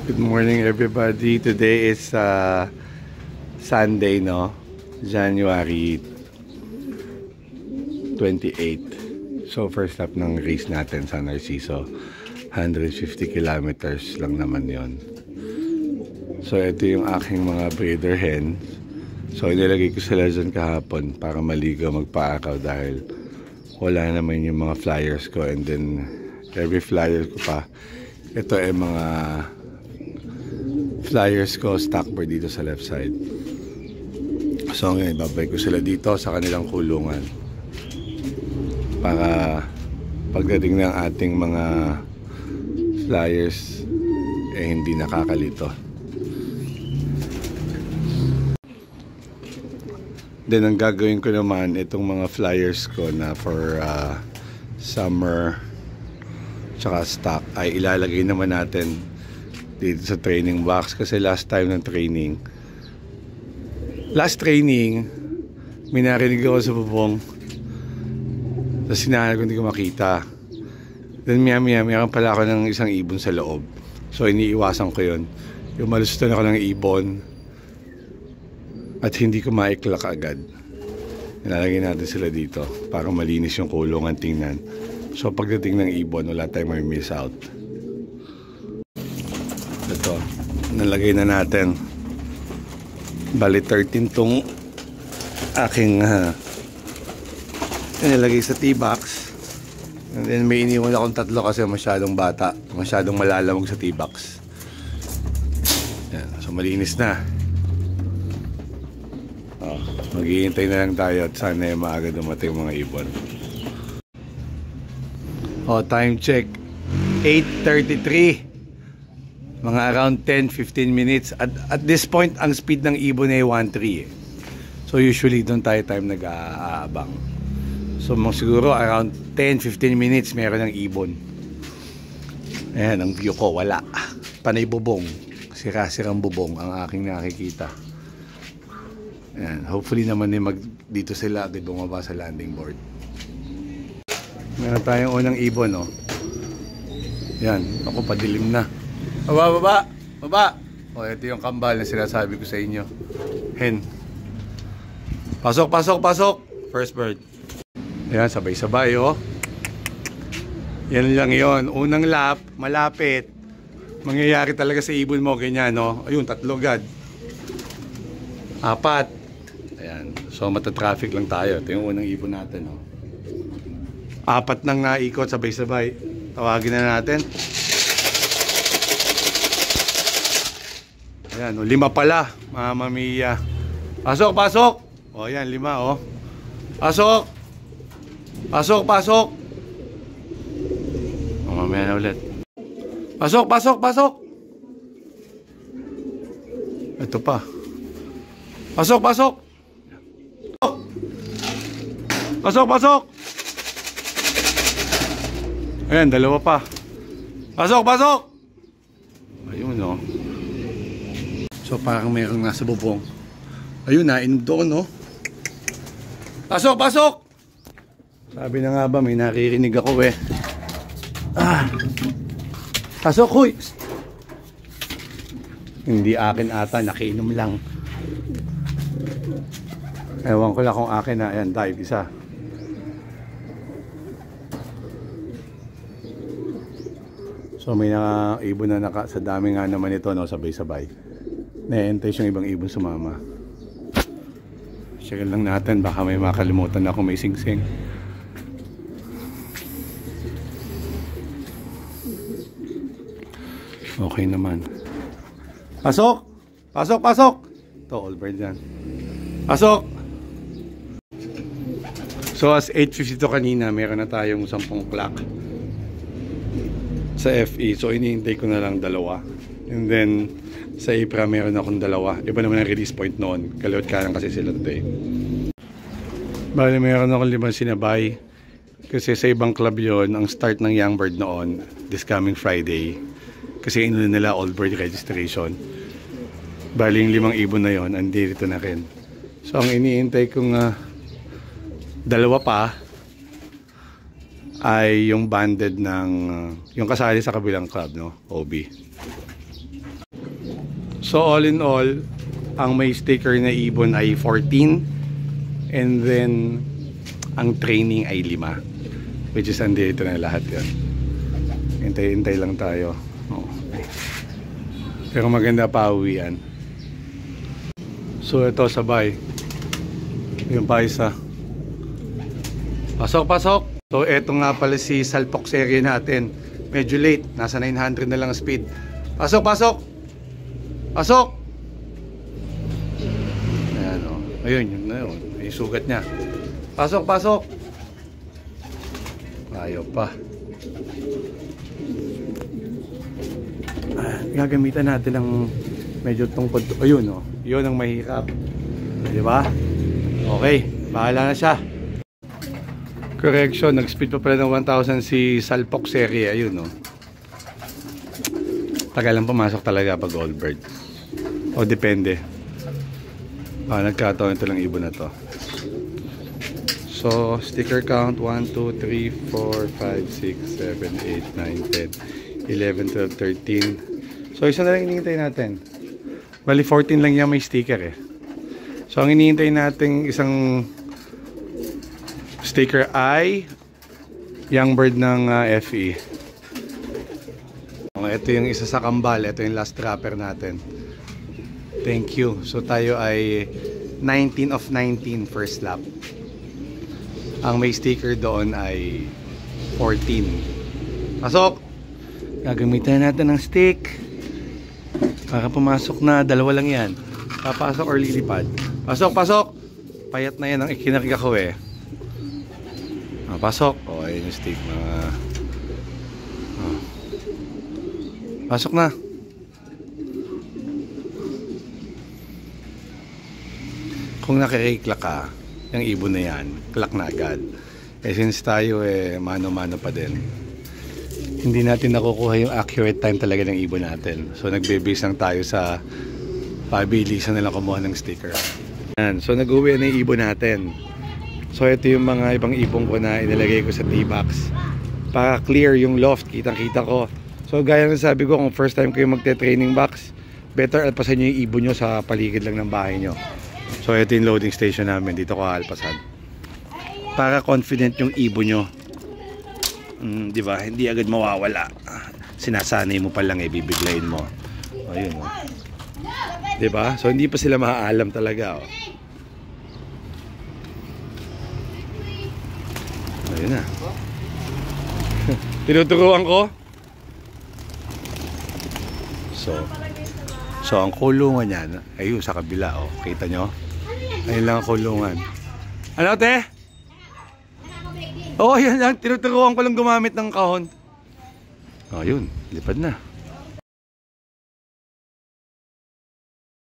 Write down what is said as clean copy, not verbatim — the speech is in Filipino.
Good morning everybody. Today is Sunday, no? January 28. So first lap ng race natin sa Narciso. 150 kilometers lang naman yon. So ito yung aking mga breeder hen. So inilagay ko sila dyan kahapon para maligo magpaakaw dahil wala naman yung mga flyers ko. And then every flyer ko pa, ito ay mga flyers ko stock per dito sa left side. So ngayon babay ko sila dito sa kanilang kulungan para pagdating ng ating mga flyers hindi nakakalito. Then ang gagawin ko naman itong mga flyers ko na for summer tsaka stock ay ilalagay naman natin dito sa training box kasi last training may narinig ako sa bubong tapos sinahan ko hindi ko makita. Then meron pala ako ng isang ibon sa loob, so iniiwasan ko yun, yung malusutan ako ng ibon at hindi ko maiklak agad. Nilalagay natin sila dito para malinis yung kulungan tingnan, so pagdating ng ibon wala tayong may miss out. Ito, nalagay na natin. Bali 13 tong aking nilagay sa T-box. And then may iniwan akong tatlo kasi masyadong bata, masyadong malalamog sa T-box. Yan, so malinis na. Maghihintay na lang tayo at sana maaga dumating mga ibon. Time check 8:33. Mga around 10-15 minutes. At this point, ang speed ng ibon ay 1.3 So usually doon tayo time nag-aabang. So siguro around 10-15 minutes meron ng ibon. Ayan, ang view ko, wala. Panay bubong. Sira-sirang bubong ang aking nakikita. Ayan, hopefully naman dito sila agad bumaba sa landing board. Meron tayong unang ibon, no? Ayan, ako padilim na. Baba! Ito yung kambal na sinasabi ko sa inyo. Hen. Pasok! First bird. Ayan, sabay-sabay, oh. Yan lang yon. Unang lap, malapit. Mangyayari talaga sa ibon mo, ganyan, no? Ayun, 3 agad. 4. Ayan. So, matatraffic lang tayo. Ito yung unang ibon natin, oh. 4 nang naikot, sabay-sabay. Tawagin na natin. Ayan, 5 pala. Mamma mia. Pasok! O, ayan, 5, oh. Pasok! O, mamaya na ulit. Pasok! Ito pa. Pasok! Ayan, 2 pa. Pasok! Ayun, oh. So parang mayroong nasa bubong. Ayun na, inom doon, no? Pasok! Sabi na nga ba, may naririnig ako eh. Pasok, huy! Hindi akin ata, nakiinom lang. Ewan ko lang kung akin na. Ayan, dive, isa. So may ibon na sa dami nga naman ito, no? Sabay-sabay. Na-entice yung ibang ibon sumama. Check lang natin, baka may makalimutan ako may sing-sing. Okay naman. Pasok! Ito, all bird yan. Pasok! So as 8:52 kanina, meron na tayong 10 clock sa FE. So iniintay ko na lang 2. And then sa IPRA meron akong 2. Iba naman ang release point noon. Kaliwat kanan kasi sila today. Bali meron akong 5 sinabay. Kasi sa ibang club yon ang start ng Young Bird noon, this coming Friday. Kasi inuna nila all bird registration. Bali yung 5 ibon na yon, andito na rin. So ang iniintay kong 2 pa ay yung banded ng yung kasali sa kabilang club, no? OB. So all in all, ang may sticker na ibon ay 14, and then ang training ay 5, which is andito na lahat yan. Hintay-hintay lang tayo. Okay. Pero maganda pa uwian. So ito sabay. Yung pa isa. Pasok, pasok. So eto nga pala si Salpox area natin. Medyo late. Nasa 900 na lang speed. Pasok, pasok. Pasok. Ayan o. Ayun, yun na yun. May sugat niya. Pasok, pasok. Ayaw pa. Gagamitan natin ng medyo tungkod. Ayun o. Yun ang mahirap. Diba? Okay. Bahala na siya. Correction. Nag-speed pa pala ng 1,000 si Salpox area. Ayun o. Tagal lang pumasok talaga pag all bird. O depende. Nagkataon ito lang ibon na to. So sticker count 1, 2, 3, 4, 5, 6, 7, 8, 9, 10, 11, 12, 13. So isa na lang hinihintay natin. Bali 14 lang yan may sticker eh. So ang hinihintay natin isang sticker ay young bird ng FE. Ito yung isa sa kambal. Ito yung last trapper natin. Thank you. So tayo ay 19 of 19 first lap. Ang may sticker doon ay 14. Pasok! Gagamitan natin ng stick para pumasok na. Dalawa lang yan. Papasok or lilipad. Pasok, pasok! Payat na yan ang ikinarga ko eh. Pasok. O, ayun yung stick. Pasok na. Kung nakikiclock ka, yung ibon na yan, clock na agad. Eh since tayo mano-mano pa din, hindi natin nakukuha yung accurate time talaga ng ibon natin. So nagbe-base lang tayo sa pabilisan nilang kumuha ng sticker. Yan. So nag-uwi na yung ibon natin. So ito yung mga ibang ibon ko na inilagay ko sa T-box para clear yung loft, kitang-kita ko. So gaya ng sabi ko, kung first time kayo magte-training box, better alpasan nyo yung ibon nyo sa paligid lang ng bahay nyo. So ito yung loading station namin, dito ko alpasan. Para confident yung ibon nyo. Diba? Hindi agad mawawala. Sinasanay mo pa lang bibiglayin mo. Ayun o. Diba? So hindi pa sila maaalam talaga o. Ayun na. Tinuturuan ko. So ang kulungan niyan, ayun sa kabila oh. Kita nyo? Ayun lang ang kulungan. Ano te? Oh, yan lang. Tinuturuan ko lang gumamit ng kahon. Oh, yun. Lipad na.